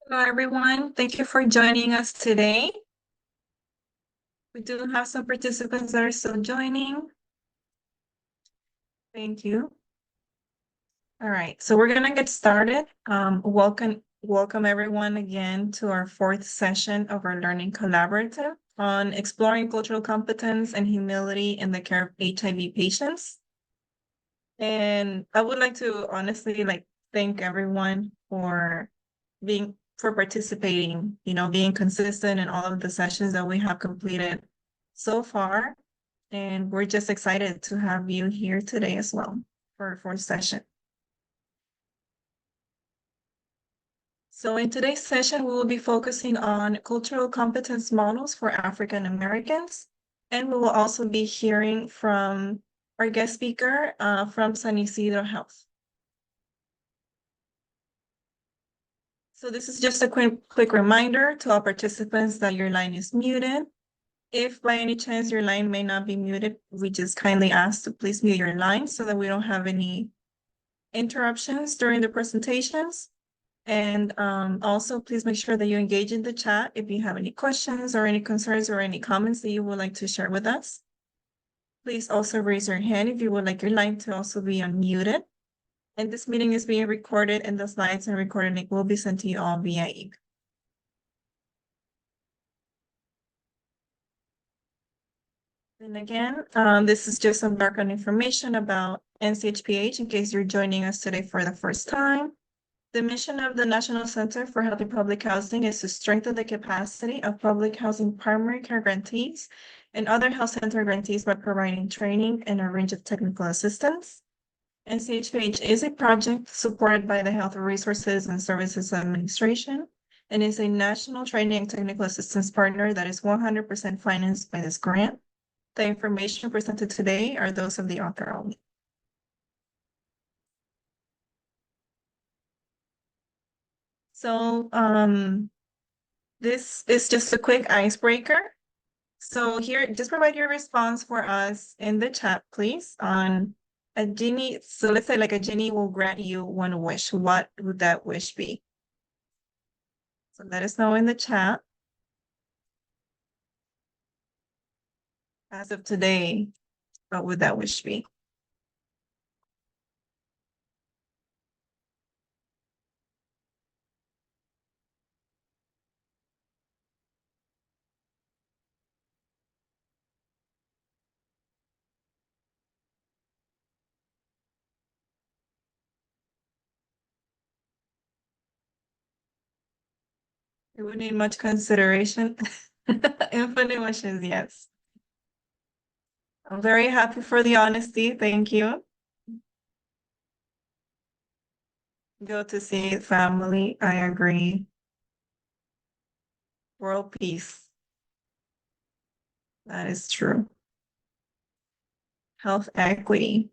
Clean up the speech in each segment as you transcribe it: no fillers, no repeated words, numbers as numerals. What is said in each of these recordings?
Hello, everyone. Thank you for joining us today. We do have some participants that are still joining. Thank you. All right, so we're gonna get started. Welcome everyone again to our fourth session of our Learning Collaborative on exploring cultural competence and humility in the care of HIV patients. And I would like to honestly thank everyone for participating, being consistent in all of the sessions that we have completed so far. And we're just excited to have you here today as well for our fourth session. So in today's session, we will be focusing on cultural competence models for African Americans. And we will also be hearing from our guest speaker from San Isidro Health. So this is just a quick reminder to all participants that your line is muted. If by any chance your line may not be muted, we just kindly ask to please mute your line so that we don't have any interruptions during the presentations. And also, please make sure that you engage in the chat if you have any questions or any concerns or any comments that you would like to share with us. Please also raise your hand if you would like your line to also be unmuted. And this meeting is being recorded, and the slides and recording link will be sent to you all via email. And again, this is just some background information about NCHPH in case you're joining us today for the first time. The mission of the National Center for Healthy Public Housing is to strengthen the capacity of public housing primary care grantees and other health center grantees by providing training and a range of technical assistance. NCHPH is a project supported by the Health Resources and Services Administration and is a national training and technical assistance partner that is 100% financed by this grant. The information presented today are those of the author only. So this is just a quick icebreaker. So here, just provide your response for us in the chat, please, on a genie. So let's say a genie will grant you one wish. What would that wish be? So let us know in the chat. As of today, what would that wish be? It would need much consideration. Infinite wishes, yes. I'm very happy for the honesty. Thank you. Go to see family. I agree. World peace. That is true. Health equity.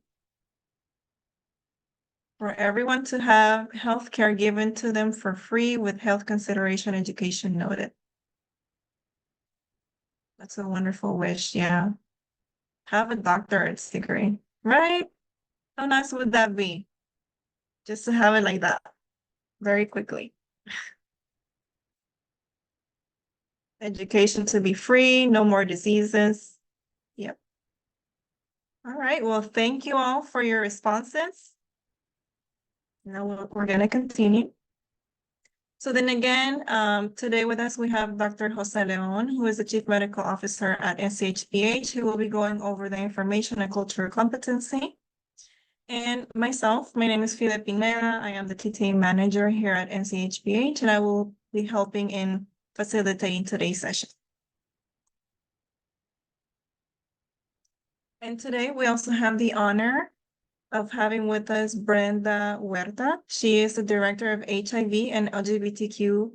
For everyone to have health care given to them for free with health consideration education noted. That's a wonderful wish, yeah. Have a doctorate's degree, right? How nice would that be? Just to have it like that, very quickly. Education to be free, no more diseases. Yep. All right, well, thank you all for your responses. Now we're gonna continue. So then again, today with us, we have Dr. Jose Leon, who is the Chief Medical Officer at NCHPH, who will be going over the information and cultural competency. And myself, my name is Fila Pineda. I am the TTA manager here at NCHPH, and I will be helping in facilitating today's session. And today we also have the honor of having with us Brenda Huerta. She is the Director of HIV and LGBTQ+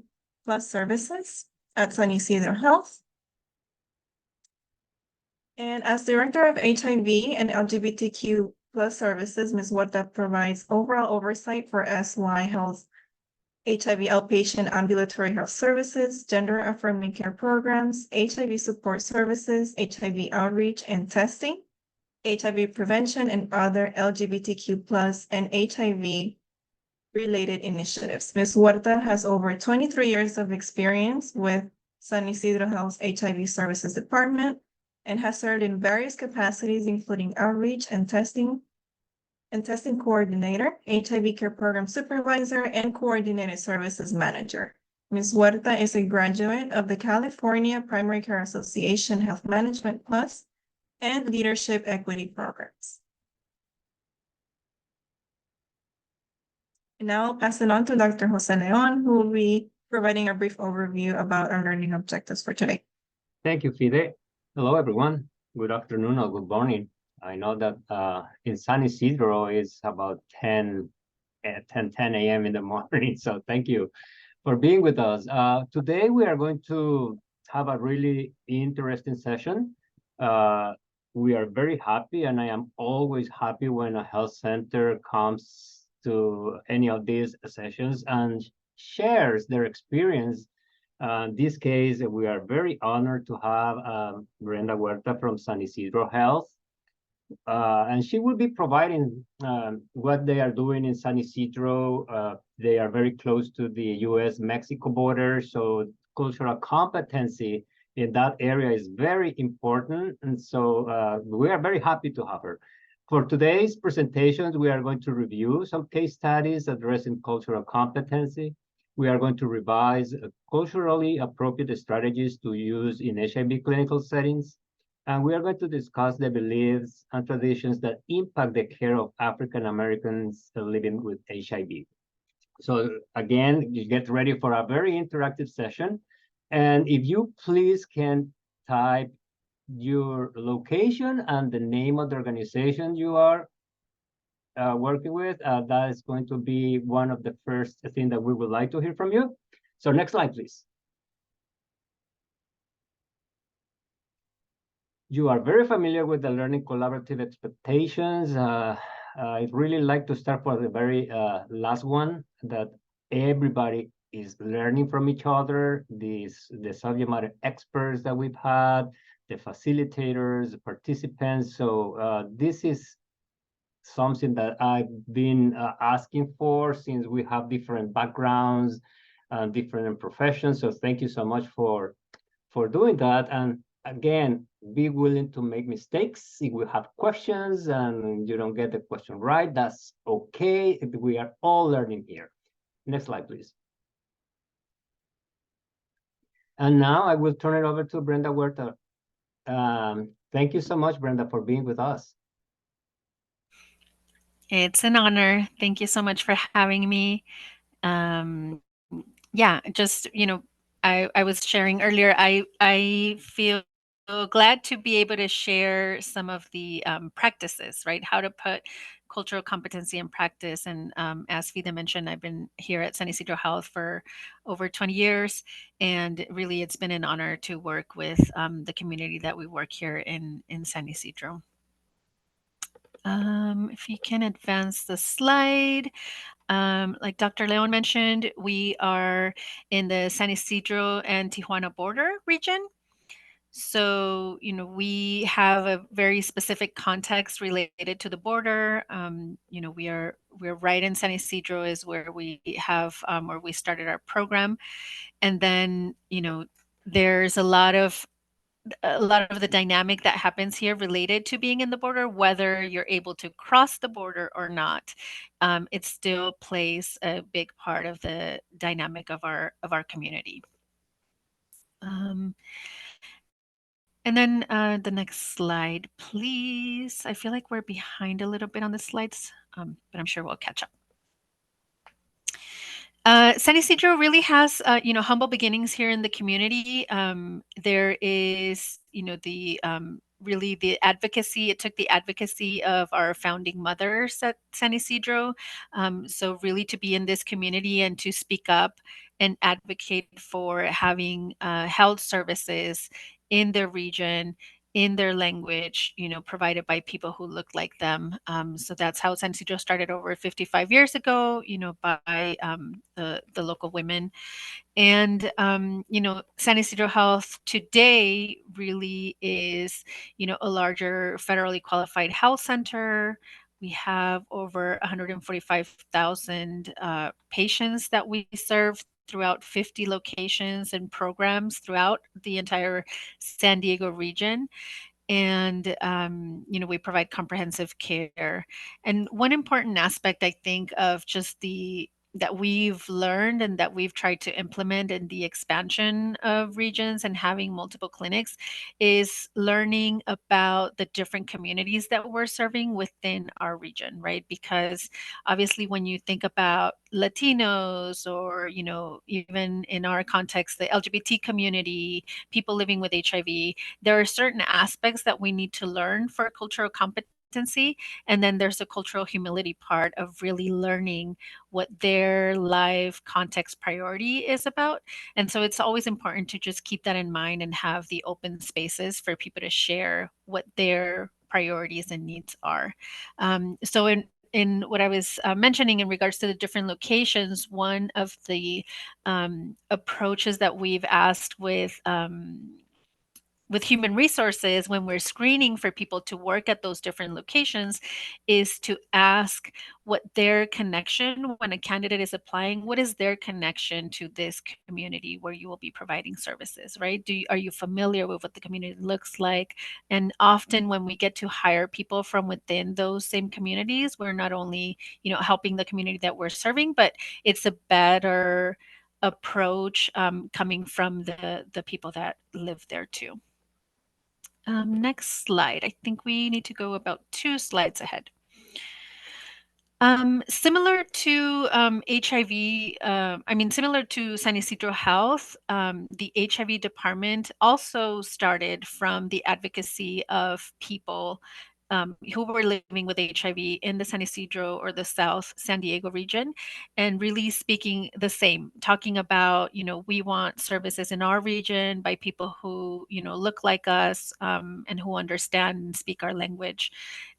services at San Isidro Health. And as Director of HIV and LGBTQ+ services, Ms. Huerta provides overall oversight for SY Health HIV outpatient ambulatory health services, gender-affirming care programs, HIV support services, HIV outreach and testing, HIV prevention, and other LGBTQ+ and HIV related initiatives. Ms. Huerta has over 23 years of experience with San Isidro Health's HIV Services Department and has served in various capacities, including outreach and testing coordinator, HIV care program supervisor, and coordinated services manager. Ms. Huerta is a graduate of the California Primary Care Association Health Management Plus and Leadership Equity Programs. And now I'll pass it on to Dr. Jose Leon, who will be providing a brief overview about our learning objectives for today. Thank you, Fide. Hello, everyone. Good afternoon or good morning. I know that in San Isidro it's about 10 a.m. in the morning, so thank you for being with us. Today we are going to have a really interesting session. We are very happy, and I am always happy when a health center comes to any of these sessions and shares their experience. In this case, we are very honored to have Brenda Huerta from San Isidro Health. And she will be providing what they are doing in San Isidro. They are very close to the US-Mexico border, so cultural competency in that area is very important. And so we are very happy to have her. For today's presentations, we are going to review some case studies addressing cultural competency. We are going to revise culturally appropriate strategies to use in HIV clinical settings. And we are going to discuss the beliefs and traditions that impact the care of African Americans living with HIV. So again, you get ready for a very interactive session. And if you please can type your location and the name of the organization you are working with, that is going to be one of the first things that we would like to hear from you. So next slide, please. You are very familiar with the learning collaborative expectations. I'd really like to start for the very last one, that everybody is learning from each other, the subject matter experts that we've had, the facilitators, the participants. So this is something that I've been asking for since we have different backgrounds and different professions. So thank you so much for doing that. And again, be willing to make mistakes. If we have questions and you don't get the question right, that's okay. We are all learning here. Next slide, please. And now I will turn it over to Brenda Huerta. Thank you so much, Brenda, for being with us. It's an honor. Thank you so much for having me. Yeah, just, I was sharing earlier, I feel glad to be able to share some of the practices, right? How to put cultural competency in practice. And as Fida mentioned, I've been here at San Isidro Health for over 20 years. And really, it's been an honor to work with the community that we work here in San Isidro. If you can advance the slide. Like Dr. Leon mentioned, we are in the San Isidro and Tijuana border region. So, we have a very specific context related to the border. We're right in San Isidro is where we have, where we started our program. And then, there's a lot of the dynamic that happens here related to being in the border, whether you're able to cross the border or not. It still plays a big part of the dynamic of our community. And then the next slide, please. I feel like we're behind a little bit on the slides, but I'm sure we'll catch up. San Isidro really has, humble beginnings here in the community. There is, really the advocacy. It took the advocacy of our founding mothers at San Isidro. So really to be in this community and to speak up and advocate for having health services in their region, in their language, provided by people who look like them. So that's how San Isidro started over 55 years ago, by the local women. And, San Isidro Health today really is, a larger federally qualified health center. We have over 145,000 patients that we serve throughout 50 locations and programs throughout the entire San Diego region. And we provide comprehensive care. And one important aspect, I think, of just the that we've learned and that we've tried to implement in the expansion of regions and having multiple clinics is learning about the different communities that we're serving within our region, right? Because obviously when you think about Latinos or, even in our context, the LGBT community, people living with HIV, there are certain aspects that we need to learn for cultural competency. And then there's a cultural humility part of really learning what their life context priority is about. And so it's always important to just keep that in mind and have the open spaces for people to share what their priorities and needs are. So in what I was mentioning in regards to the different locations, one of the approaches that we've asked with human resources when we're screening for people to work at those different locations is to ask what their connection, when a candidate is applying, what is their connection to this community where you will be providing services, right? Are you familiar with what the community looks like? And often when we get to hire people from within those same communities, we're not only helping the community that we're serving, but it's a better approach coming from the people that live there too. Next slide. I think we need to go about 2 slides ahead. Similar to HIV, similar to San Isidro Health, the HIV department also started from the advocacy of people who were living with HIV in the San Isidro or the South San Diego region, and really speaking the same, talking about, we want services in our region by people who, look like us and who understand and speak our language.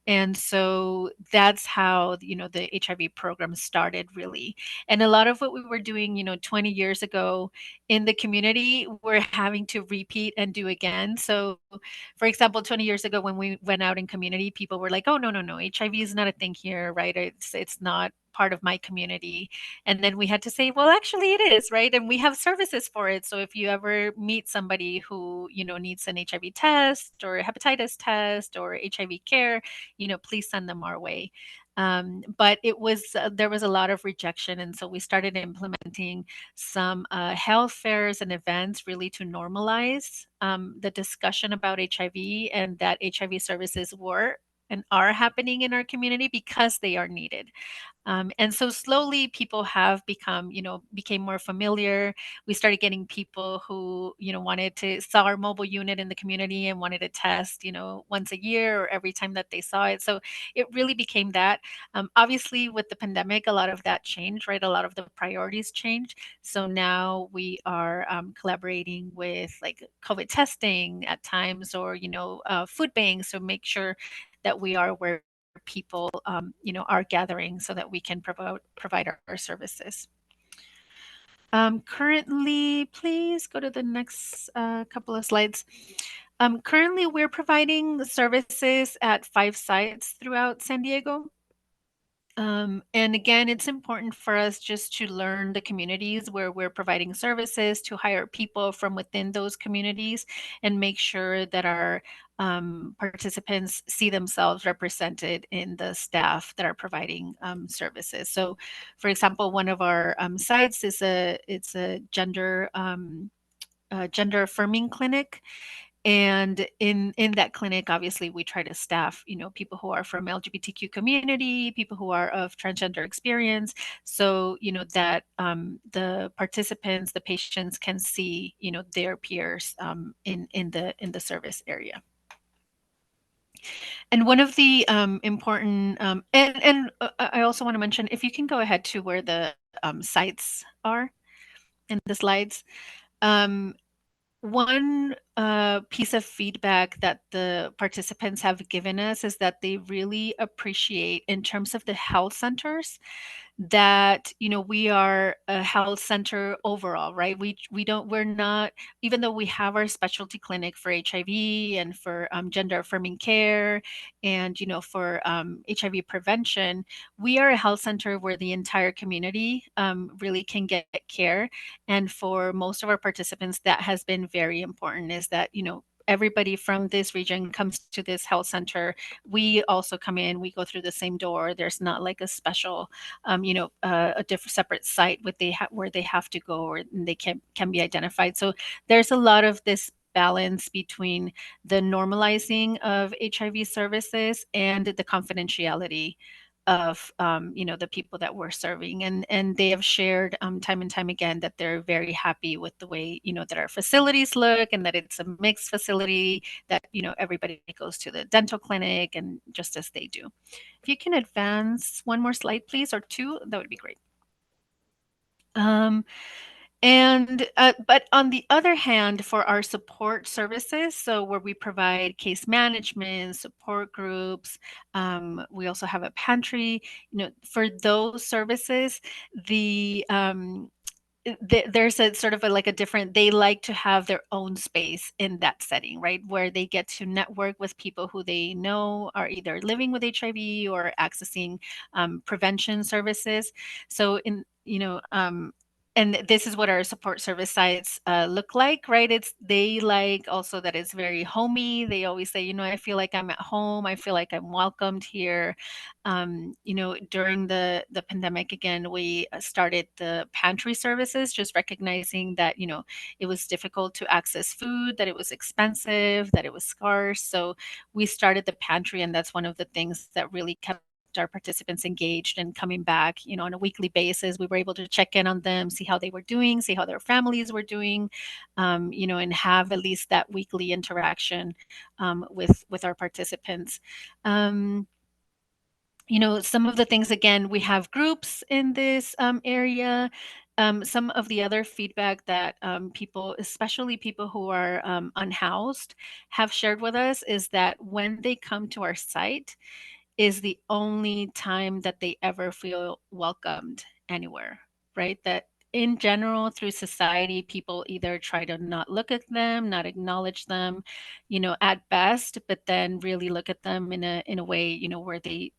And so that's how, the HIV program started really. And a lot of what we were doing, 20 years ago in the community, we're having to repeat and do again. So for example, 20 years ago when we went out in community, people were like, oh, no, HIV is not a thing here, right? It's not part of my community. And then we had to say, well, actually it is, right? And we have services for it. So if you ever meet somebody who, needs an HIV test or a hepatitis test or HIV care, please send them our way. But there was a lot of rejection. And so we started implementing some health fairs and events really to normalize the discussion about HIV and that HIV services were and are happening in our community because they are needed. And so slowly people have became more familiar. We started getting people who, saw our mobile unit in the community and wanted to test, once a year or every time that they saw it. So it really became that. Obviously, with the pandemic, a lot of that changed, right? A lot of the priorities changed. So now we are collaborating with like COVID testing at times or, food banks to make sure that we are where people are gathering so that we can provide our services. Currently, please go to the next couple of slides. Currently, we're providing services at 5 sites throughout San Diego. And again, it's important for us just to learn the communities where we're providing services, to hire people from within those communities and make sure that our participants see themselves represented in the staff that are providing services. So, for example, one of our sites is it's a gender affirming clinic. And in that clinic, obviously, we try to staff, people who are from LGBTQ community, people who are of transgender experience, so that the participants, the patients, can see, their peers in the service area. And one of the important I also want to mention, if you can go ahead to where the sites are in the slides. One piece of feedback that the participants have given us is that they really appreciate, in terms of the health centers, that, we are a health center overall, right? We're not, even though we have our specialty clinic for HIV and for gender affirming care and, for HIV prevention, we are a health center where the entire community really can get care. And for most of our participants, that has been very important, is that, everybody from this region comes to this health center. We also come in, we go through the same door. There's not like a special a different separate site where they have to go, or they can be identified. So there's a lot of this balance between the normalizing of HIV services and the confidentiality of the people that we're serving, and they have shared time and time again that they're very happy with the way that our facilities look, and that it's a mixed facility, that everybody goes to the dental clinic and just as they do. If you can advance one more slide, please, or two, that would be great. But on the other hand, for our support services, so where we provide case management, support groups, we also have a pantry. For those services, there's a sort of like a different, they like to have their own space in that setting, right, where they get to network with people who they know are either living with HIV or accessing prevention services. So and this is what our support service sites look like, right? They like also that it's very homey. They always say, I feel like I'm at home. I feel like I'm welcomed here. During the pandemic, again, we started the pantry services, just recognizing that, it was difficult to access food, that it was expensive, that it was scarce. So we started the pantry, and that's one of the things that really kept our participants engaged and coming back, on a weekly basis. We were able to check in on them, see how they were doing, see how their families were doing, and have at least that weekly interaction with our participants. Some of the things, again, we have groups in this area. Some of the other feedback that people, especially people who are unhoused, have shared with us is that when they come to our site, is the only time that they ever feel welcomed anywhere, right? That in general, through society, people either try to not look at them, not acknowledge them, at best, but then really look at them in a way, where they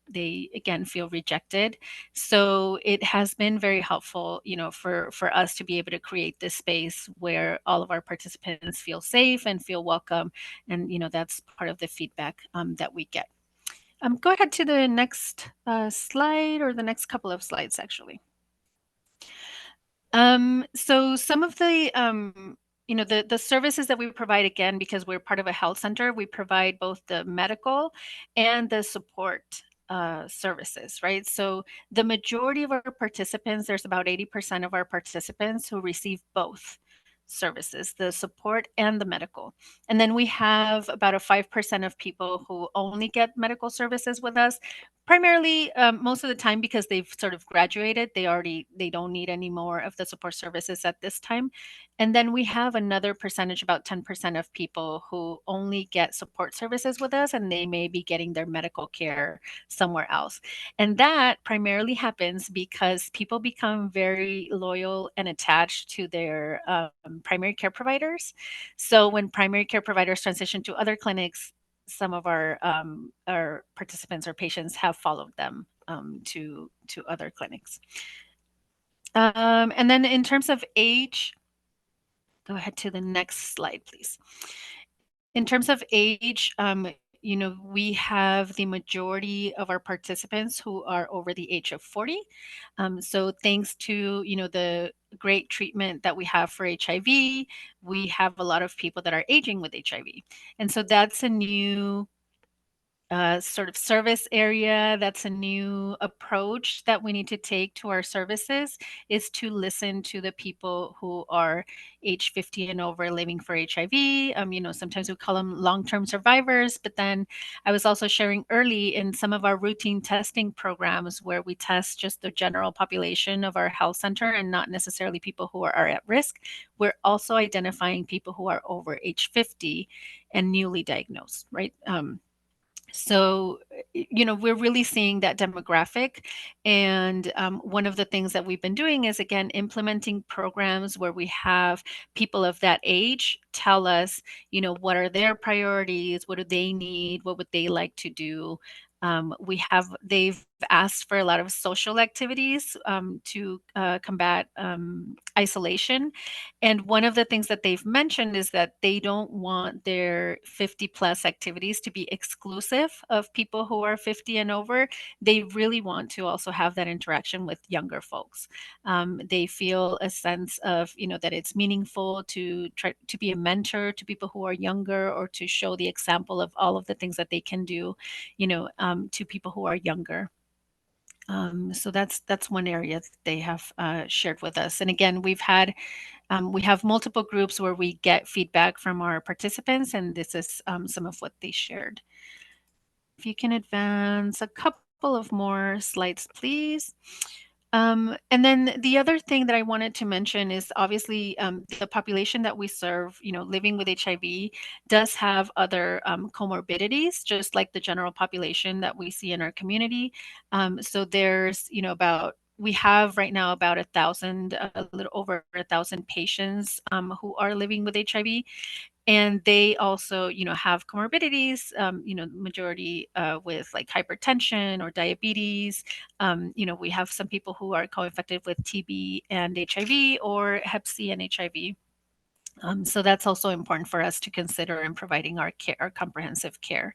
again feel rejected. So it has been very helpful, for us to be able to create this space where all of our participants feel safe and feel welcome, and that's part of the feedback that we get. Go ahead to the next slide, or the next couple of slides, actually. So some of the services that we provide, again, because we're part of a health center, we provide both the medical and the support services, right? So the majority of our participants, there's about 80% of our participants who receive both services, the support and the medical. And then we have about a 5% of people who only get medical services with us, primarily most of the time because they've sort of graduated. They don't need any more of the support services at this time. And then we have another percentage, about 10% of people who only get support services with us, and they may be getting their medical care somewhere else. And that primarily happens because people become very loyal and attached to their primary care providers. So when primary care providers transition to other clinics, some of our participants or patients have followed them to other clinics. And then in terms of age, go ahead to the next slide, please. In terms of age, we have the majority of our participants who are over the age of 40. So thanks to, the great treatment that we have for HIV, we have a lot of people that are aging with HIV. And so that's a new sort of service area. That's a new approach that we need to take to our services, is to listen to the people who are age 50 and over living for HIV. Sometimes we call them long-term survivors, but then I was also sharing early in some of our routine testing programs where we test just the general population of our health center and not necessarily people who are at risk. We're also identifying people who are over age 50 and newly diagnosed, right? So we're really seeing that demographic. And one of the things that we've been doing is, again, implementing programs where we have people of that age tell us, what are their priorities, what do they need, what would they like to do. They've asked for a lot of social activities to combat isolation. And one of the things that they've mentioned is that they don't want their 50 plus activities to be exclusive of people who are 50 and over. They really want to also have that interaction with younger folks. They feel a sense of, that it's meaningful to try to be a mentor to people who are younger, or to show the example of all of the things that they can do, to people who are younger. So that's one area that they have shared with us. And again, we have multiple groups where we get feedback from our participants, and this is some of what they shared. If you can advance a couple of more slides, please. And then the other thing that I wanted to mention is, obviously, the population that we serve, living with HIV, does have other comorbidities, just like the general population that we see in our community. So there's, we have right now about 1,000, a little over 1,000 patients who are living with HIV. And they also, have comorbidities, majority with like hypertension or diabetes. We have some people who are co-infected with TB and HIV, or Hep C and HIV. So that's also important for us to consider in providing our care, our comprehensive care.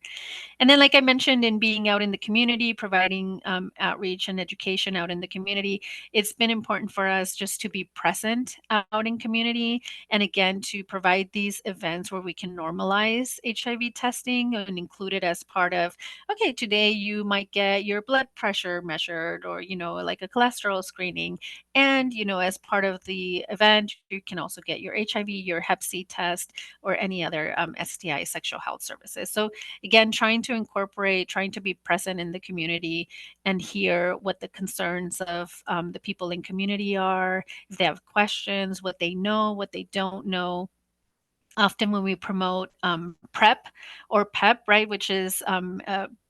And then, like I mentioned, in being out in the community, providing outreach and education out in the community, it's been important for us just to be present out in community. And again, to provide these events where we can normalize HIV testing and include it as part of, okay, today you might get your blood pressure measured, or, like a cholesterol screening. And, as part of the event, you can also get your HIV, your Hep C test, or any other STI sexual health services. So again, trying to be present in the community and hear what the concerns of the people in community are, if they have questions, what they know, what they don't know. Often when we promote PrEP or PEP, right, which is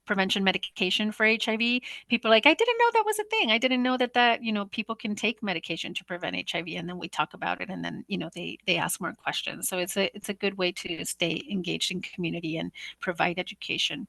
prevention medication for HIV, people are like, I didn't know that was a thing. I didn't know that people can take medication to prevent HIV. And then we talk about it, and then they ask more questions. So it's a good way to stay engaged in community and provide education.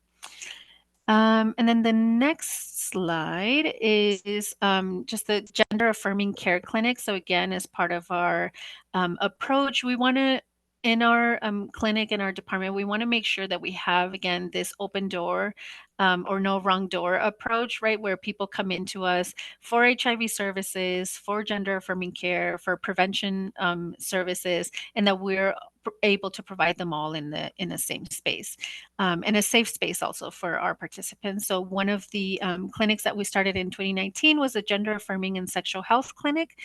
And then the next slide is just the gender affirming care clinic. So again, as part of our approach, we want to, in our clinic, in our department, we want to make sure that we have, again, this open door or no wrong door approach, right? Where people come into us for HIV services, for gender affirming care, for prevention services, and that we're able to provide them all in the same space, and a safe space also for our participants. So one of the clinics that we started in 2019 was a gender affirming and sexual health clinic.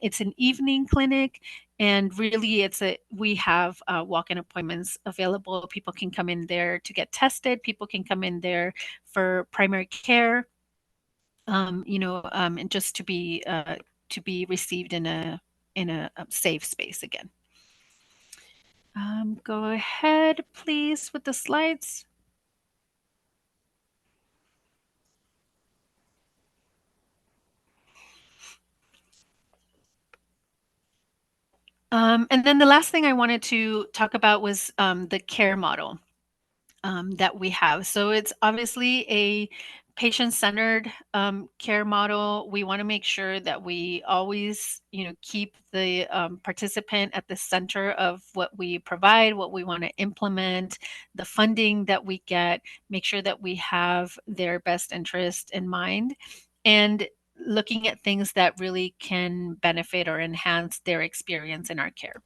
It's an evening clinic, and really we have walk-in appointments available. People can come in there to get tested. People can come in there for primary care, and just to be received in a safe space again. Go ahead, please, with the slides. And then the last thing I wanted to talk about was the care model that we have. So it's obviously a patient-centered care model. We want to make sure that we always, keep the participant at the center of what we provide, what we want to implement, the funding that we get, make sure that we have their best interest in mind, and looking at things that really can benefit or enhance their experience in our care.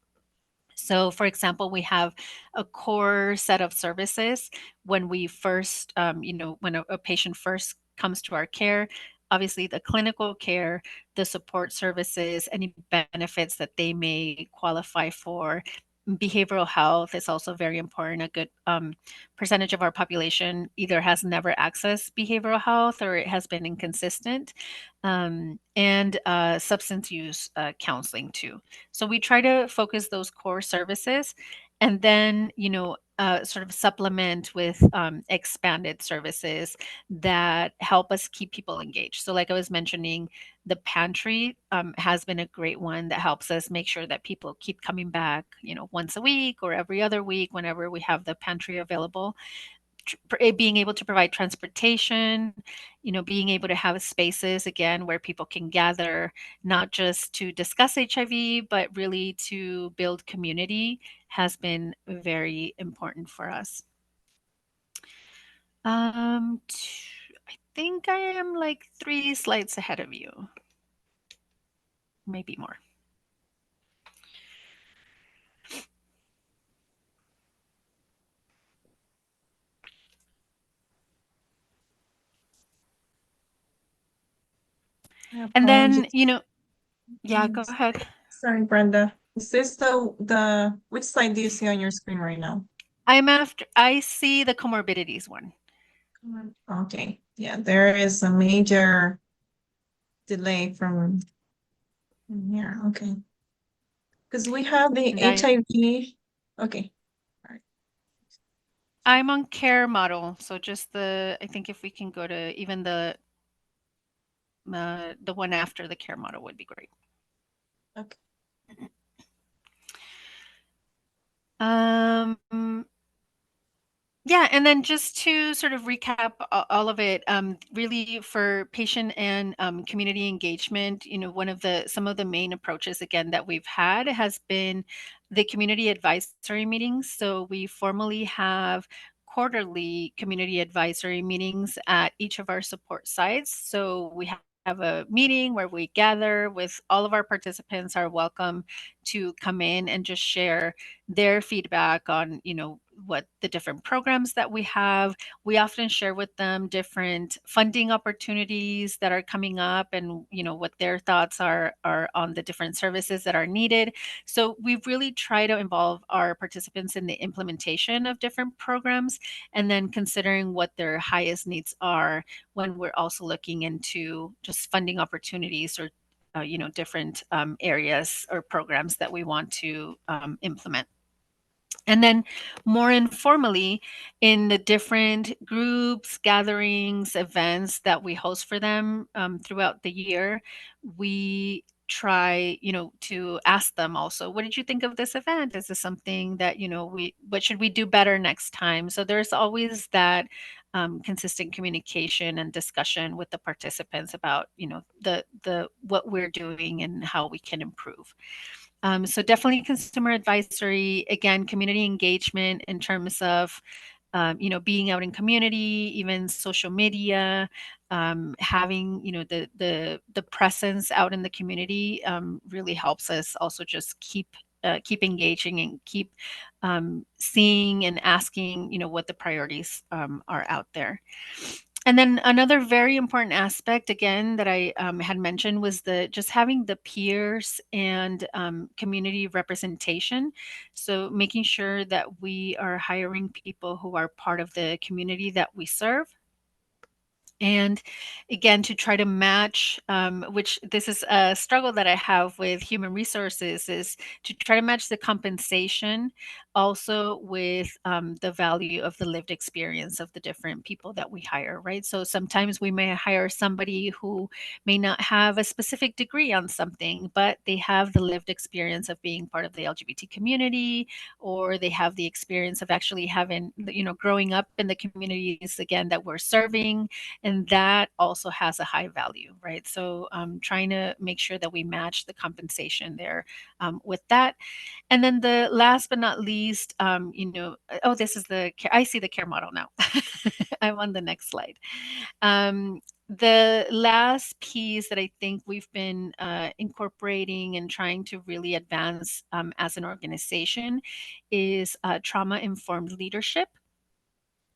So, for example, we have a core set of services when we first, when a patient first comes to our care. Obviously, the clinical care, the support services, any benefits that they may qualify for. Behavioral health is also very important. A good percentage of our population either has never accessed behavioral health, or it has been inconsistent, and substance use counseling too. So we try to focus those core services. and then sort of supplement with expanded services that help us keep people engaged. So like I was mentioning, the pantry has been a great one that helps us make sure that people keep coming back, once a week or every other week whenever we have the pantry available. Being able to provide transportation, being able to have spaces again where people can gather, not just to discuss HIV, but really to build community, has been very important for us. I think I am like 3 slides ahead of you, maybe more. And then, yeah, go ahead. Sorry, Brenda. Is this which slide do you see on your screen right now? I see the comorbidities one. Okay, yeah, there is a major delay from here. Okay. Because we have the HIV. Okay. All right. I'm on care model. So just I think if we can go to even the one after the care model would be great. Okay. Yeah, and then just to sort of recap all of it, really for patient and community engagement, some of the main approaches again that we've had has been the community advisory meetings. So we formally have quarterly community advisory meetings at each of our support sites. So we have a meeting where we gather with all of our participants are welcome to come in and just share their feedback on, what the different programs that we have. We often share with them different funding opportunities that are coming up and, what their thoughts are on the different services that are needed. So we really try to involve our participants in the implementation of different programs and then considering what their highest needs are when we're also looking into just funding opportunities or different areas or programs that we want to implement. And then more informally, in the different groups, gatherings, events that we host for them throughout the year, we try, to ask them also, what did you think of this event? Is this something that, what should we do better next time? So there's always that consistent communication and discussion with the participants about, the what we're doing and how we can improve. So definitely consumer advisory, again, community engagement in terms of, being out in community, even social media, having, the presence out in the community really helps us also just keep engaging and keep seeing and asking, what the priorities are out there. And then another very important aspect, again, that I had mentioned was just having the peers and community representation. So making sure that we are hiring people who are part of the community that we serve. And again, to try to match, which this is a struggle that I have with human resources, is to try to match the compensation also with the value of the lived experience of the different people that we hire, right? So sometimes we may hire somebody who may not have a specific degree on something, but they have the lived experience of being part of the LGBT community, or they have the experience of actually having, growing up in the communities, again, that we're serving, and that also has a high value, right? So trying to make sure that we match the compensation there with that. And then the last but not least, oh, this is I see the care model now. I'm on the next slide. The last piece that I think we've been incorporating and trying to really advance as an organization is trauma-informed leadership.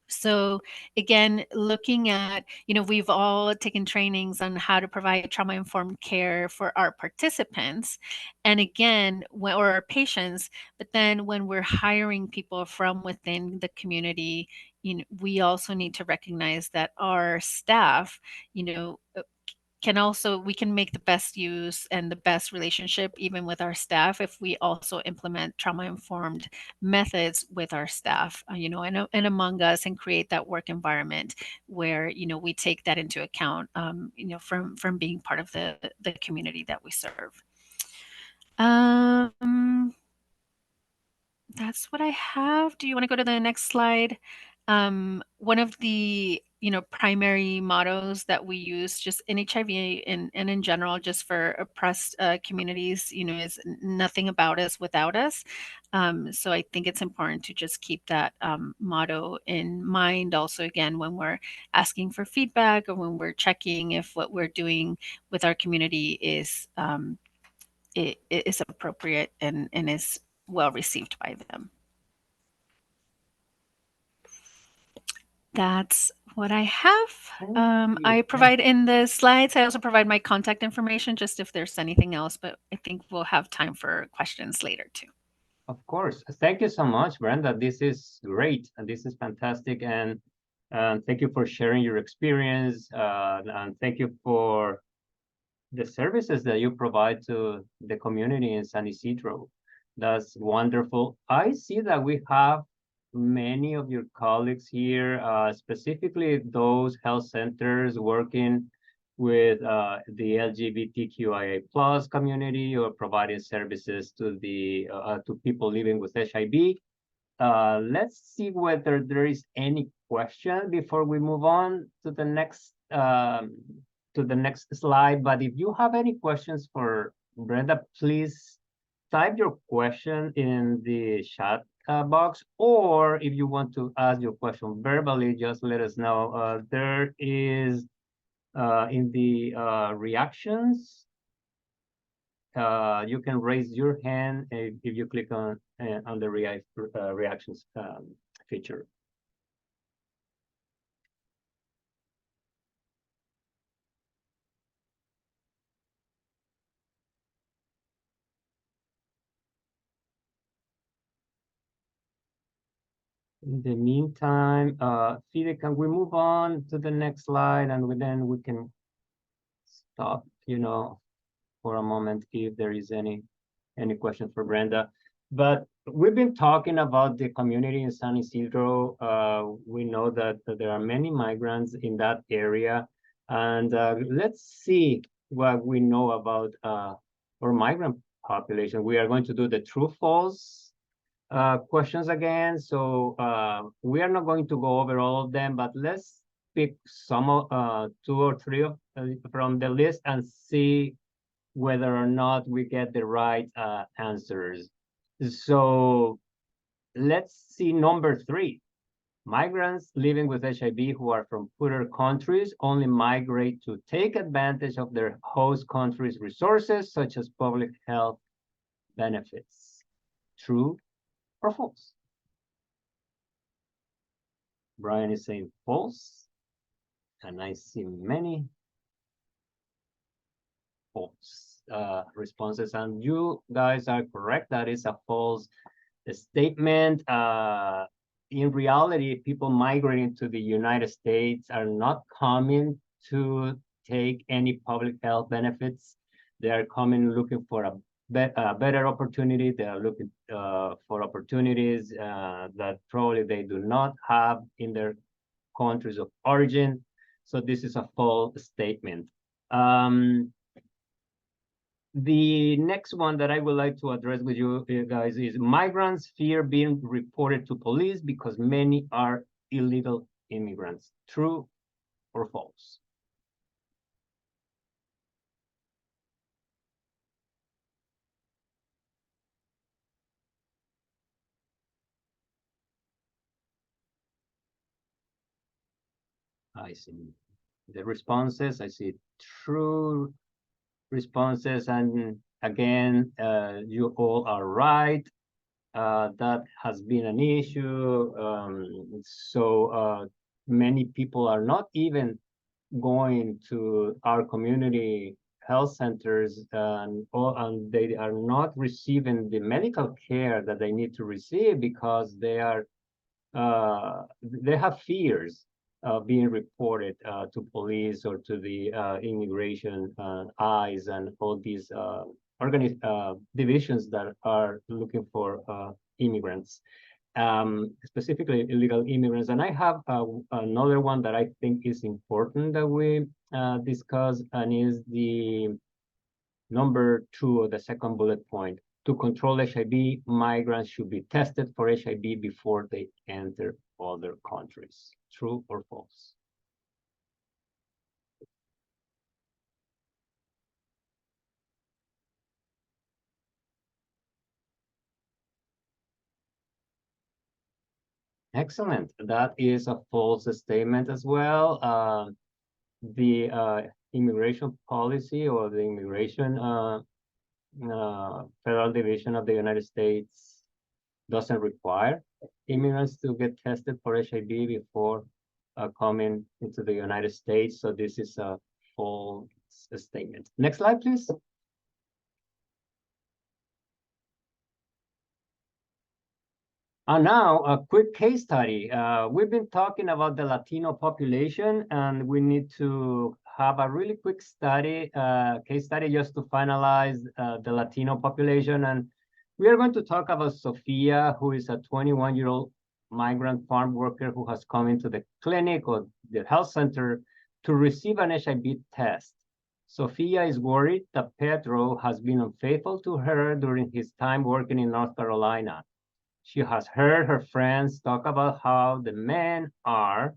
So again, looking at, we've all taken trainings on how to provide trauma-informed care for our participants. And again, or our patients, but then when we're hiring people from within the community, we also need to recognize that our staff, we can make the best use and the best relationship even with our staff if we also implement trauma-informed methods with our staff, and among us, and create that work environment where, we take that into account, from being part of the community that we serve. That's what I have. Do you want to go to the next slide? One of the primary mottos that we use just in HIV and in general, just for oppressed communities, is nothing about us without us. So I think it's important to just keep that motto in mind. Also, again, when we're asking for feedback or when we're checking if what we're doing with our community is appropriate and is well received by them. That's what I have. I provide in the slides, I also provide my contact information, just if there's anything else, but I think we'll have time for questions later too. Of course. Thank you so much, Brenda. This is great. And this is fantastic. And thank you for sharing your experience. And thank you for the services that you provide to the community in San Isidro. That's wonderful. I see that we have many of your colleagues here, specifically those health centers working with the LGBTQIA plus community or providing services to the to people living with HIV. Let's see whether there is any question before we move on to the next slide. But if you have any questions for Brenda, please type your question in the chat box, or if you want to ask your question verbally, just let us know. There is in the reactions, you can raise your hand if you click on the reactions feature. In the meantime, Fide, can we move on to the next slide, and then we can stop, for a moment if there is any questions for Brenda. But we've been talking about the community in San Isidro. We know that there are many migrants in that area, and let's see what we know about our migrant population. We are going to do the true/false questions again. So we are not going to go over all of them, but let's pick some of 2 or 3 from the list and see whether or not we get the right answers. So let's see number 3. Migrants living with HIV who are from poorer countries only migrate to take advantage of their host country's resources, such as public health benefits. True or false? Brian is saying false, and I see many false responses, and you guys are correct. That is a false statement. In reality, people migrating to the United States are not coming to take any public health benefits. They are coming looking for a better opportunity. They are looking for opportunities that probably they do not have in their countries of origin. So this is a false statement. The next one that I would like to address with you guys is migrants fear being reported to police because many are illegal immigrants. True or false? I see the responses. I see true responses, and again, you all are right. That has been an issue. So many people are not even going to our community health centers, and they are not receiving the medical care that they need to receive because they have fears being reported to police or to the immigration eyes and all these divisions that are looking for immigrants, specifically illegal immigrants. And I have another one that I think is important that we discuss, and is the number 2 of the second bullet point. To control HIV, migrants should be tested for HIV before they enter other countries. True or false? Excellent. That is a false statement as well. The immigration policy, or the immigration Federal Division of the United States, doesn't require immigrants to get tested for HIV before coming into the United States. So this is a false statement. Next slide, please. And now a quick case study. We've been talking about the Latino population, and we need to have a really quick study, case study, just to finalize the Latino population. And we are going to talk about Sophia, who is a 21-year-old migrant farm worker who has come into the clinic or the health center to receive an HIV test. Sophia is worried that Pedro has been unfaithful to her during his time working in North Carolina. She has heard her friends talk about how the men are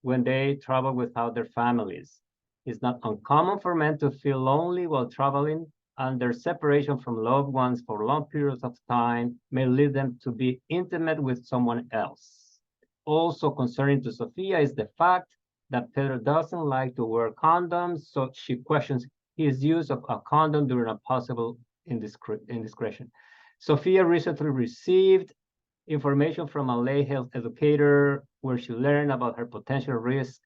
when they travel without their families. It's not uncommon for men to feel lonely while traveling, and their separation from loved ones for long periods of time may lead them to be intimate with someone else. Also concerning to Sophia is the fact that Pedro doesn't like to wear condoms, so she questions his use of a condom during a possible indiscretion. Sophia recently received information from a lay health educator where she learned about her potential risk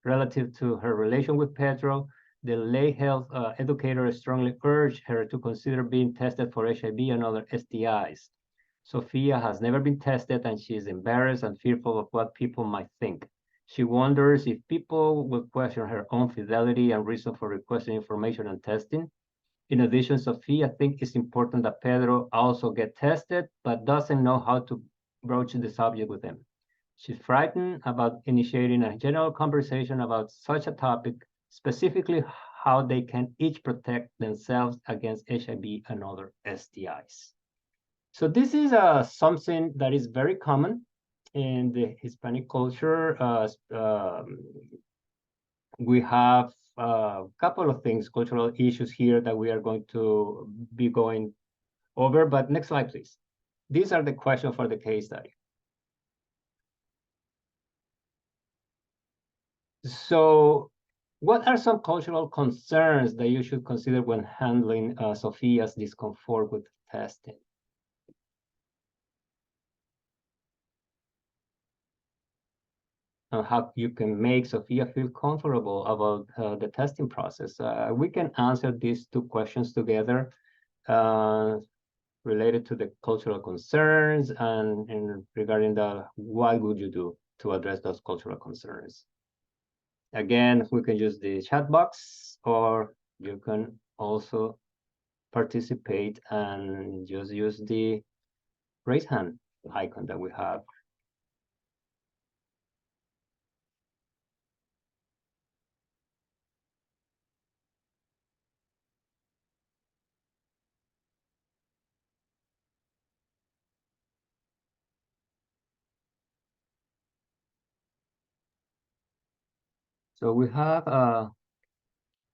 relative to her relation with Pedro. The lay health educator strongly urged her to consider being tested for HIV and other STIs. Sophia has never been tested, and she is embarrassed and fearful of what people might think. She wonders if people will question her own fidelity and reason for requesting information and testing. In addition, Sophia thinks it's important that Pedro also get tested, but doesn't know how to broach the subject with him. She's frightened about initiating a general conversation about such a topic, specifically how they can each protect themselves against HIV and other STIs. So this is something that is very common in the Hispanic culture. We have a couple of things, cultural issues here that we are going to be going over, but next slide, please. These are the questions for the case study. So what are some cultural concerns that you should consider when handling Sophia's discomfort with testing? And how you can make Sophia feel comfortable about the testing process. We can answer these two questions together related to the cultural concerns and regarding what would you do to address those cultural concerns. Again, we can use the chat box, or you can also participate and just use the raise hand icon that we have. So we have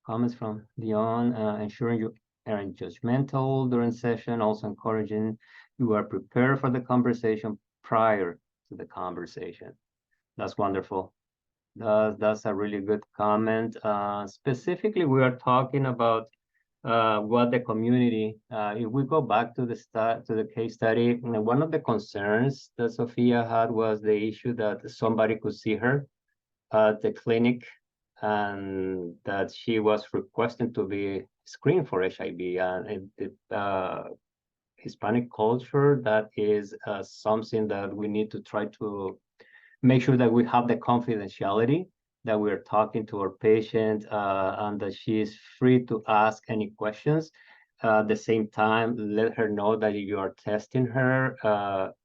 comments from Dion, ensuring you aren't judgmental during session, also encouraging you are prepared for the conversation prior to the conversation. That's wonderful. That's a really good comment. Specifically, we are talking about what the community, if we go back to the case study, one of the concerns that Sophia had was the issue that somebody could see her at the clinic, and that she was requesting to be screened for HIV. And in the Hispanic culture, that is something that we need to try to make sure that we have the confidentiality, that we're talking to our patient, and that she is free to ask any questions. At the same time, let her know that you are testing her.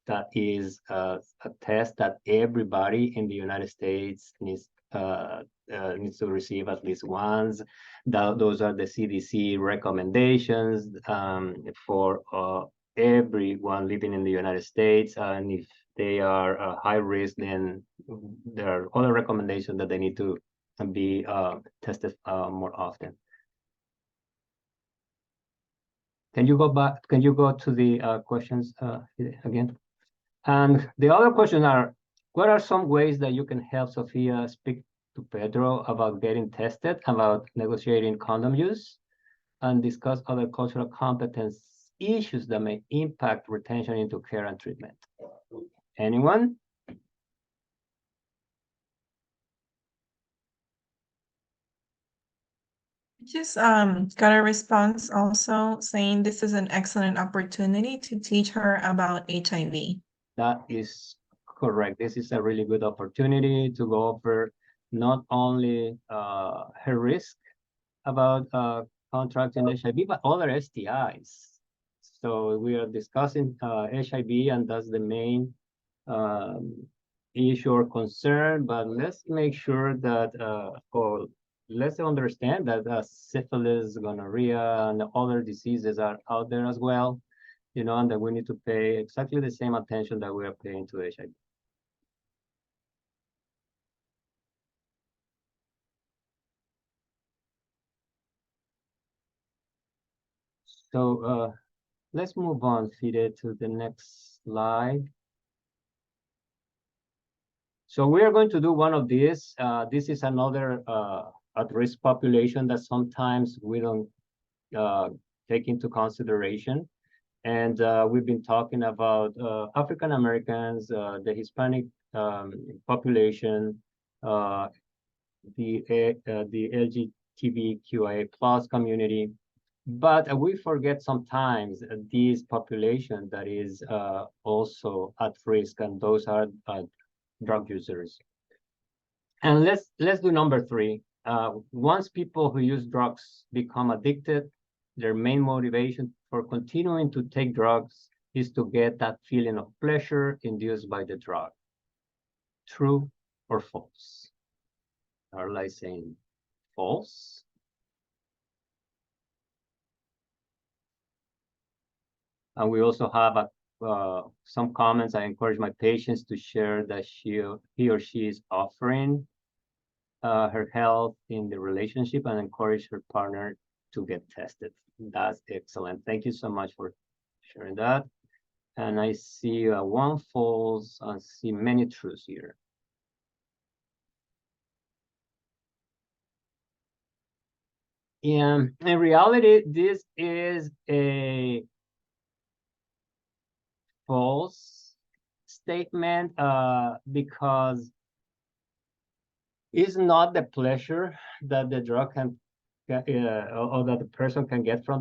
That is a test that everybody in the United States needs to receive at least once. Those are the CDC recommendations for everyone living in the United States. And if they are high risk, then there are other recommendations that they need to be tested more often. Can you go back? Can you go to the questions again? And the other questions are, what are some ways that you can help Sophia speak to Pedro about getting tested, about negotiating condom use, and discuss other cultural competence issues that may impact retention into care and treatment? Anyone? Just got a response also saying this is an excellent opportunity to teach her about HIV. That is correct. This is a really good opportunity to go over not only her risk about contracting HIV, but other STIs. So we are discussing HIV, and that's the main issue or concern. But let's make sure that, or let's understand that syphilis, gonorrhea, and other diseases are out there as well, you know, and that we need to pay exactly the same attention that we are paying to HIV. So let's move on, Fide, to the next slide. So we are going to do one of these. This is another at-risk population that sometimes we don't take into consideration. And we've been talking about African Americans, the Hispanic population, the LGBTQIA plus community. But we forget sometimes this population that is also at risk, and those are drug users. And let's do number 3. Once people who use drugs become addicted, their main motivation for continuing to take drugs is to get that feeling of pleasure induced by the drug. True or false? Are like saying false? And we also have some comments. I encourage my patients to share that he or she is offering her health in the relationship, and encourage her partner to get tested. That's excellent. Thank you so much for sharing that. And I see one false. I see many truths here. In reality, this is a false statement because it's not the pleasure that the drug can or that the person can get from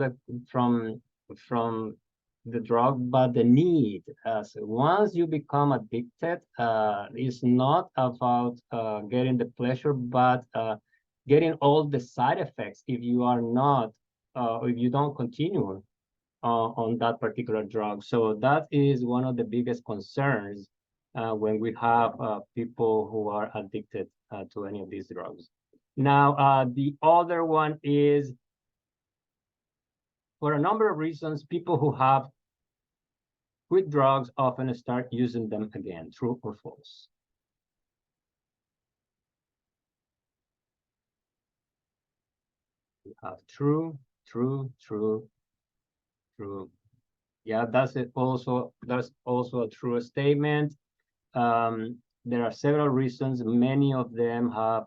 the drug, but the need. So once you become addicted, it's not about getting the pleasure, but getting all the side effects if you are not, if you don't continue on that particular drug. So that is one of the biggest concerns when we have people who are addicted to any of these drugs. Now, the other one is, for a number of reasons, people who have quit drugs often start using them again. True or false? We have true, true, true, true. Yeah, that's it. Also, that's also a true statement. There are several reasons. Many of them have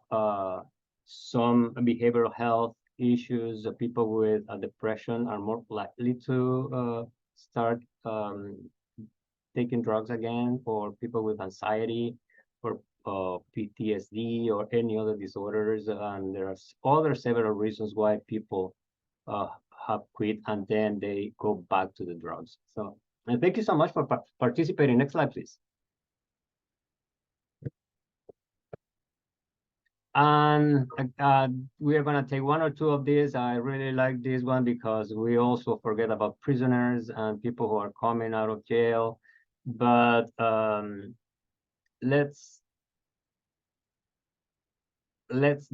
some behavioral health issues. People with depression are more likely to start taking drugs again, or people with anxiety, or PTSD, or any other disorders. And there are other several reasons why people have quit and then they go back to the drugs. So, and thank you so much for participating. Next slide, please. And we are going to take one or two of these. I really like this one because we also forget about prisoners and people who are coming out of jail. But let's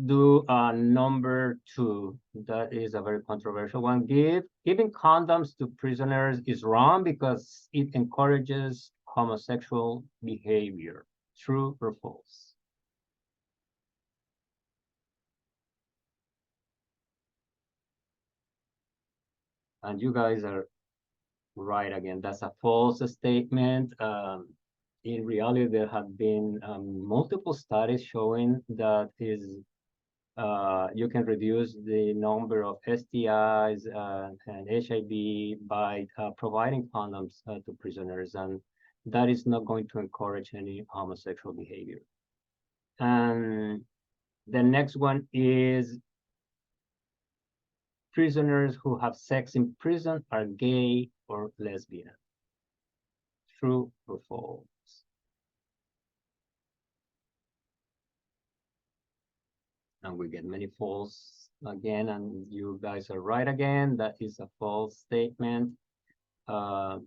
do number 2. That is a very controversial one. Giving condoms to prisoners is wrong because it encourages homosexual behavior. True or false? And you guys are right again. That's a false statement. In reality, there have been multiple studies showing that you can reduce the number of STIs and HIV by providing condoms to prisoners, and that is not going to encourage any homosexual behavior. And the next one is prisoners who have sex in prison are gay or lesbian. True or false? And we get many false again, and you guys are right again. That is a false statement. There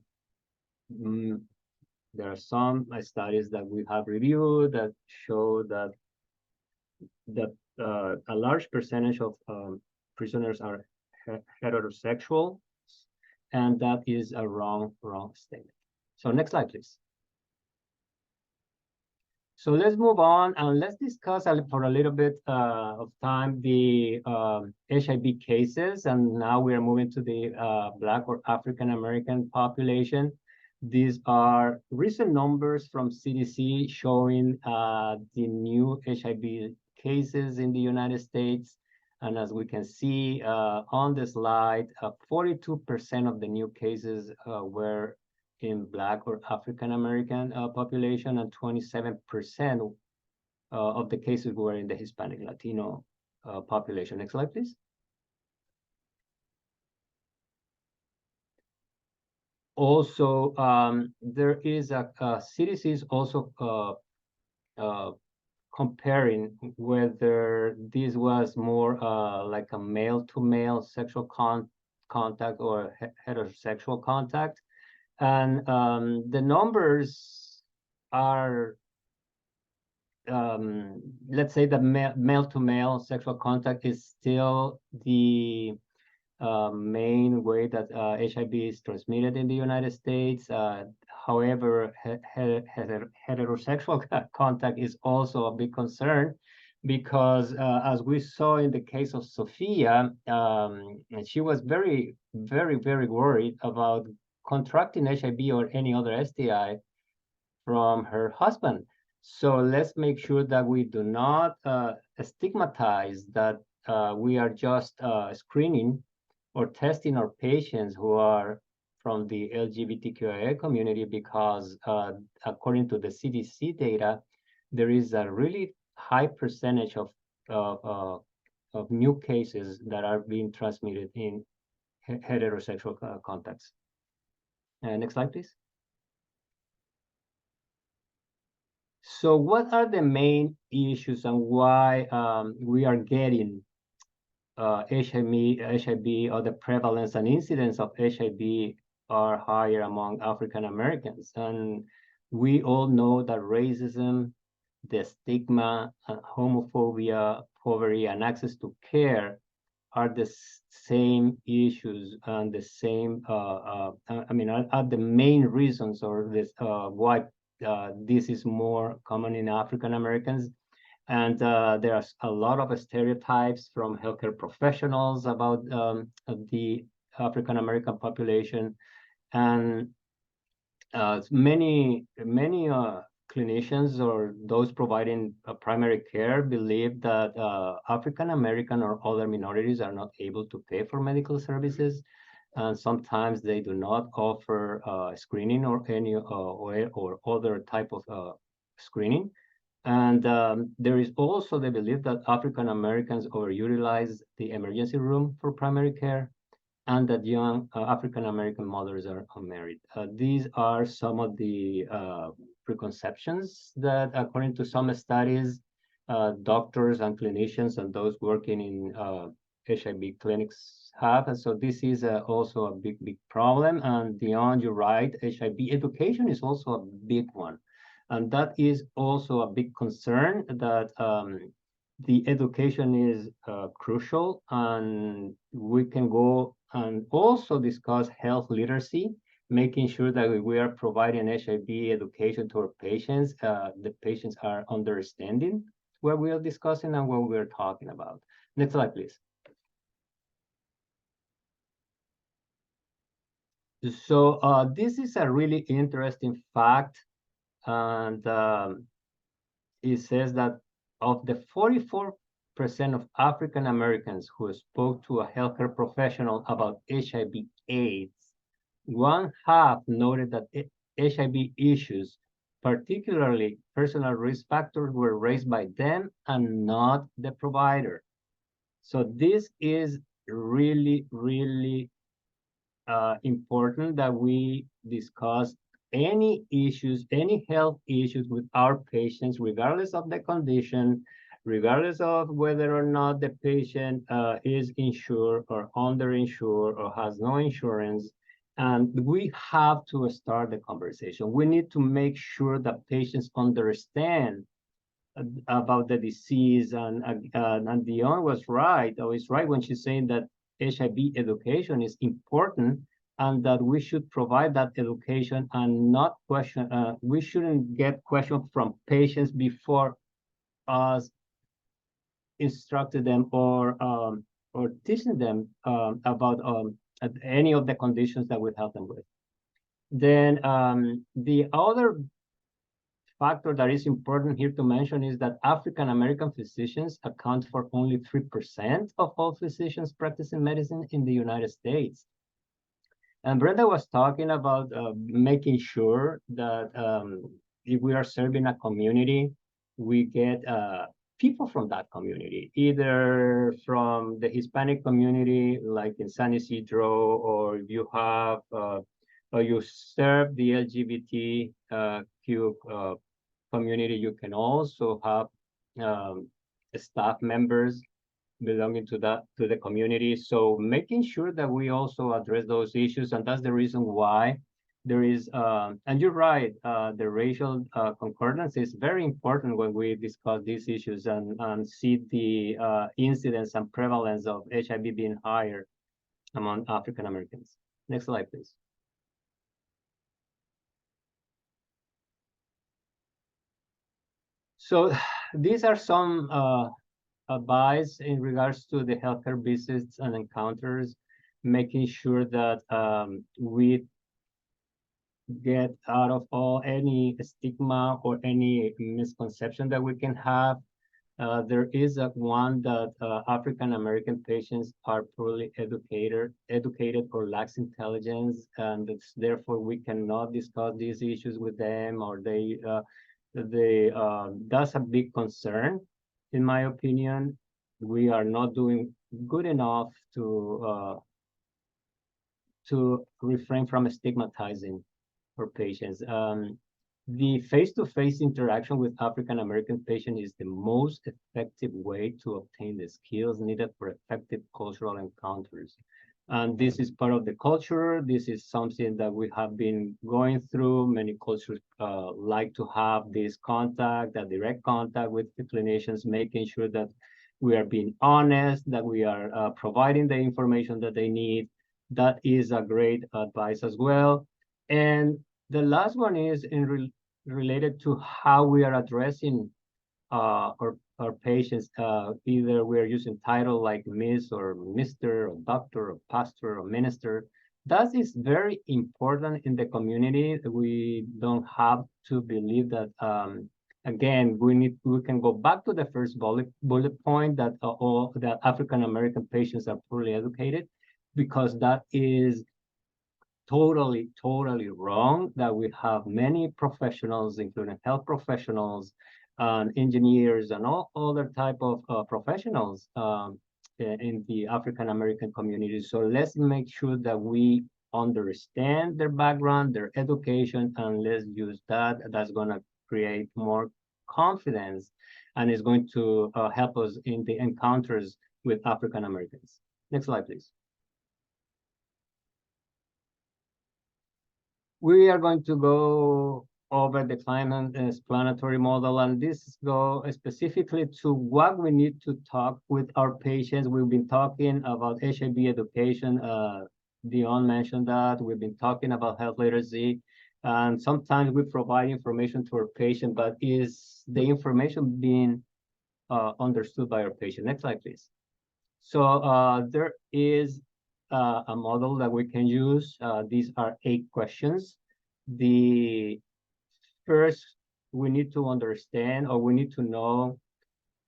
are some studies that we have reviewed that show that a large percentage of prisoners are heterosexual, and that is a wrong statement. So next slide, please. So let's move on and let's discuss for a little bit of time the HIV cases. And now we are moving to the Black or African American population. These are recent numbers from CDC showing the new HIV cases in the United States. And as we can see on the slide, 42% of the new cases were in Black or African American population, and 27% of the cases were in the Hispanic Latino population. Next slide, please. Also, there is a CDC is also comparing whether this was more like a male-to-male sexual contact or heterosexual contact. And the numbers are, let's say the male-to-male sexual contact is still the main way that HIV is transmitted in the United States. However, heterosexual contact is also a big concern because as we saw in the case of Sophia, she was very, very, very worried about contracting HIV or any other STI from her husband. So let's make sure that we do not stigmatize that we are just screening or testing our patients who are from the LGBTQIA community, because according to the CDC data, there is a really high percentage of new cases that are being transmitted in heterosexual contacts. Next slide, please. So what are the main issues and why we are getting HIV, or the prevalence and incidence of HIV are higher among African Americans? And we all know that racism, the stigma, homophobia, poverty, and access to care are the same issues and the same, are the main reasons, or this why this is more common in African Americans. And there's a lot of stereotypes from healthcare professionals about the African American population, and many clinicians or those providing primary care believe that African American or other minorities are not able to pay for medical services, and sometimes they do not offer screening or any or other type of screening. And there is also the belief that African Americans overutilize the emergency room for primary care, and that young African American mothers are unmarried. These are some of the preconceptions that, according to some studies, doctors and clinicians and those working in HIV clinics have. And so this is also a big problem. And beyond, you're right, HIV education is also a big one. And that is also a big concern, that the education is crucial, and we can go and also discuss health literacy, making sure that we are providing HIV education to our patients. The patients are understanding what we are discussing and what we're talking about. Next slide, please. So this is a really interesting fact, and it says that of the 44% of African Americans who spoke to a healthcare professional about HIV/AIDS, one half noted that HIV issues, particularly personal risk factors, were raised by them and not the provider. So this is really important that we discuss any issues, any health issues with our patients, regardless of the condition, regardless of whether or not the patient is insured or underinsured or has no insurance. And we have to start the conversation. We need to make sure that patients understand about the disease, and Dion was right, or is right when she's saying that HIV education is important, and that we should provide that education and not question. We shouldn't get questions from patients before us instructing them or teaching them about any of the conditions that we help them with. Then the other factor that is important here to mention is that African American physicians account for only 3% of all physicians practicing medicine in the United States. And Brenda was talking about making sure that if we are serving a community, we get people from that community, either from the Hispanic community, like in San Isidro, or you have, or you serve the LGBTQ community, you can also have staff members belonging to the community. So making sure that we also address those issues, and that's the reason why there is, and you're right, the racial concordance is very important when we discuss these issues and see the incidence and prevalence of HIV being higher among African Americans. Next slide, please. So these are some advice in regards to the healthcare visits and encounters, making sure that we get out of any stigma or any misconception that we can have. There is one that African American patients are poorly educated or lacks intelligence, and therefore we cannot discuss these issues with them, or that's a big concern. In my opinion, we are not doing good enough to refrain from stigmatizing for patients. The face-to-face interaction with African American patients is the most effective way to obtain the skills needed for effective cultural encounters. And this is part of the culture. This is something that we have been going through. Many cultures like to have this contact, that direct contact with the clinicians, making sure that we are being honest, that we are providing the information that they need. That is a great advice as well. And the last one is related to how we are addressing our patients. Either we're using title like Miss or Mr. or Doctor or Pastor or Minister. That is very important in the community. We don't have to believe that. Again, we can go back to the first bullet point, that all the African American patients are poorly educated, because that is totally wrong. That we have many professionals, including health professionals, engineers, and all other type of professionals in the African American community. So let's make sure that we understand their background, their education, and let's use that. That's going to create more confidence and is going to help us in the encounters with African Americans. Next slide, please. We are going to go over the climate explanatory model, and this go specifically to what we need to talk with our patients. We've been talking about HIV education. Dion mentioned that. We've been talking about health literacy, and sometimes we provide information to our patient, but is the information being understood by our patient? Next slide, please. So there is a model that we can use. These are 8 questions. The first, we need to understand, or we need to know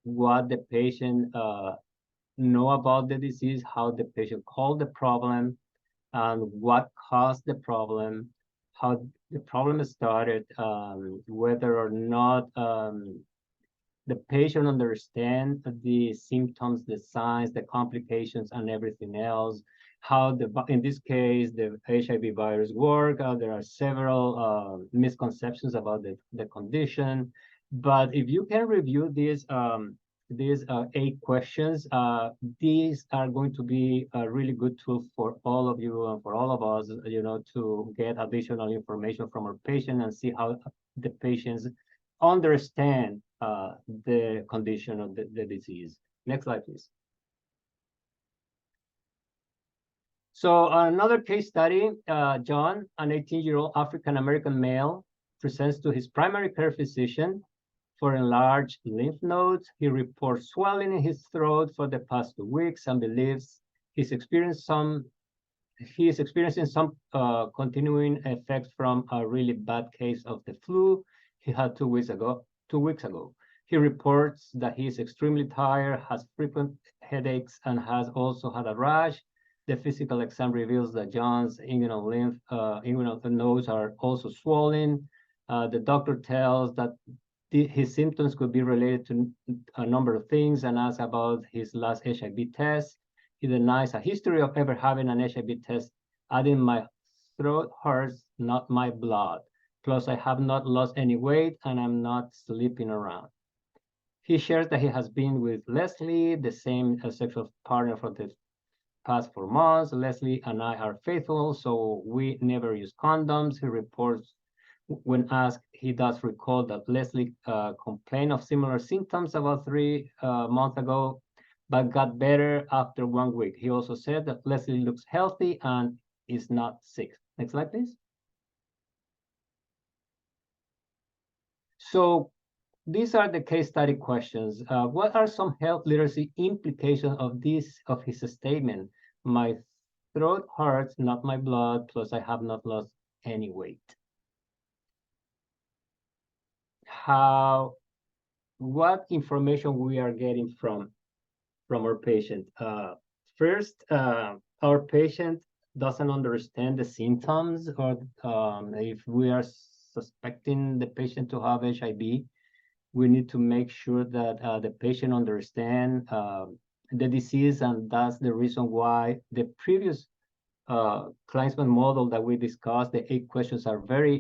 what the patient know about the disease, how the patient called the problem, and what caused the problem, how the problem started, whether or not the patient understand the symptoms, the signs, the complications, and everything else. How in this case, the HIV virus work. There are several misconceptions about the condition. But if you can review these 8 questions, these are going to be a really good tool for all of you and for all of us, to get additional information from our patient and see how the patients understand the condition of the disease. Next slide, please. So another case study, John, an 18-year-old African-American male, presents to his primary care physician for enlarged lymph nodes. He reports swelling in his throat for the past 2 weeks and believes he is experiencing some continuing effects from a really bad case of the flu he had 2 weeks ago. He reports that he is extremely tired, has frequent headaches, and has also had a rash. The physical exam reveals that John's inguinal nodes are also swollen. The doctor tells that his symptoms could be related to a number of things and asks about his last HIV test. He denies a history of ever having an HIV test, adding, "My throat hurts, not my blood. Plus, I have not lost any weight and I'm not sleeping around." He shares that he has been with Leslie, the same sexual partner for the past 4 months. Leslie and I are faithful, so we never use condoms. He reports when asked, he does recall that Leslie complained of similar symptoms about 3 months ago, but got better after 1 week. He also said that Leslie looks healthy and is not sick. Next slide, please. So these are the case study questions. What are some health literacy implications of his statement? "My throat hurts, not my blood, plus I have not lost any weight." What information we are getting from our patient? First, our patient doesn't understand the symptoms, or if we are suspecting the patient to have HIV, we need to make sure that the patient understand the disease, and that's the reason why the previous Kleinsman model that we discussed, the 8 questions, are very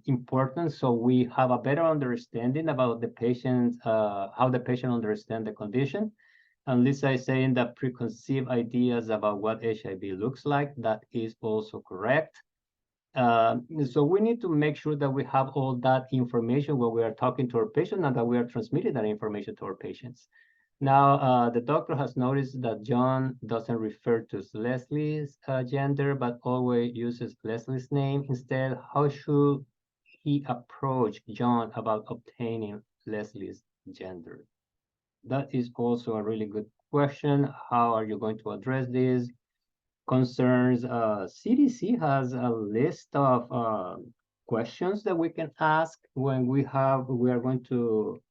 important. So we have a better understanding about the patient, how the patient understands the condition. And Lisa is saying that preconceived ideas about what HIV looks like, that is also correct. So we need to make sure that we have all that information when we are talking to our patient, and that we are transmitting that information to our patients. Now, the doctor has noticed that John doesn't refer to Leslie's gender, but always uses Leslie's name instead. How should he approach John about obtaining Leslie's gender? That is also a really good question. How are you going to address this? Concerns. CDC has a list of questions that we can ask when we are going to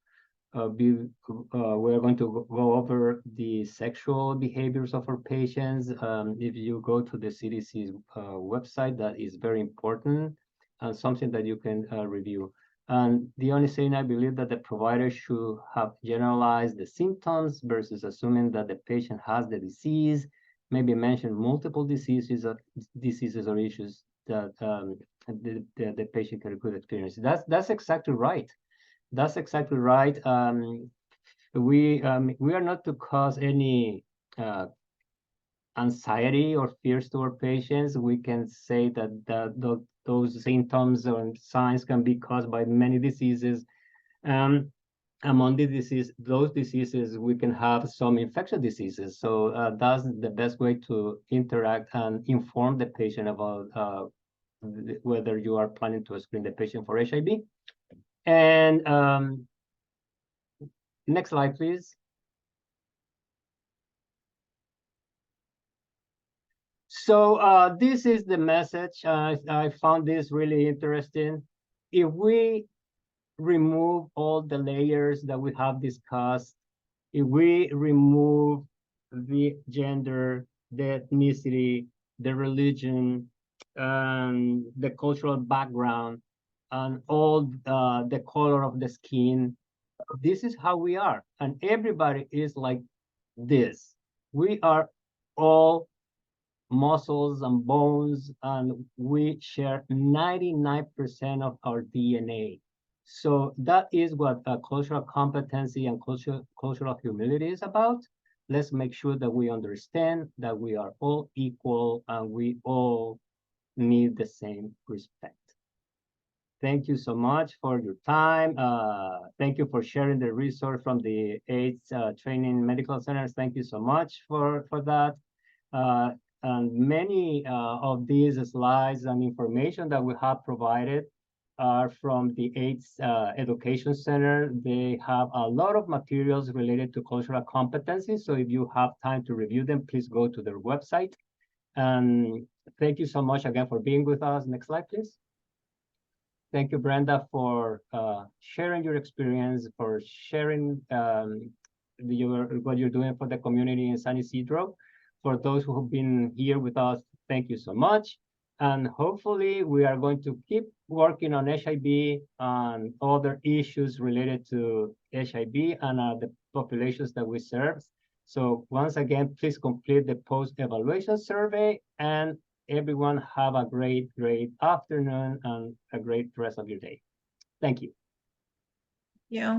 go over the sexual behaviors of our patients. If you go to the CDC's website, that is very important and something that you can review. And the only thing, I believe that the provider should have generalized the symptoms versus assuming that the patient has the disease. Maybe mention multiple diseases or issues that the patient could experience. That's exactly right. That's exactly right. we are not to cause any anxiety or fears to our patients. We can say that those symptoms or signs can be caused by many diseases. Among those diseases, we can have some infectious diseases. So that's the best way to interact and inform the patient about whether you are planning to screen the patient for HIV. And next slide, please. So this is the message. I found this really interesting. If we remove all the layers that we have discussed, if we remove the gender, the ethnicity, the religion, and the cultural background, and all the color of the skin, this is how we are. And everybody is like this. We are all muscles and bones, and we share 99% of our DNA. So that is what cultural competency and cultural humility is about. Let's make sure that we understand that we are all equal and we all need the same respect. Thank you so much for your time. Thank you for sharing the resource from the AIDS Training Medical Centers. Thank you so much for that. And many of these slides and information that we have provided are from the AIDS Education Center. They have a lot of materials related to cultural competencies. So if you have time to review them, please go to their website. And thank you so much again for being with us. Next slide, please. Thank you, Brenda, for sharing your experience, for sharing what you're doing for the community in San Isidro. For those who have been here with us, thank you so much. And hopefully we are going to keep working on HIV and other issues related to HIV and the populations that we serve. So once again, please complete the post-evaluation survey, and everyone have a great afternoon and a great rest of your day. Thank you. Yeah.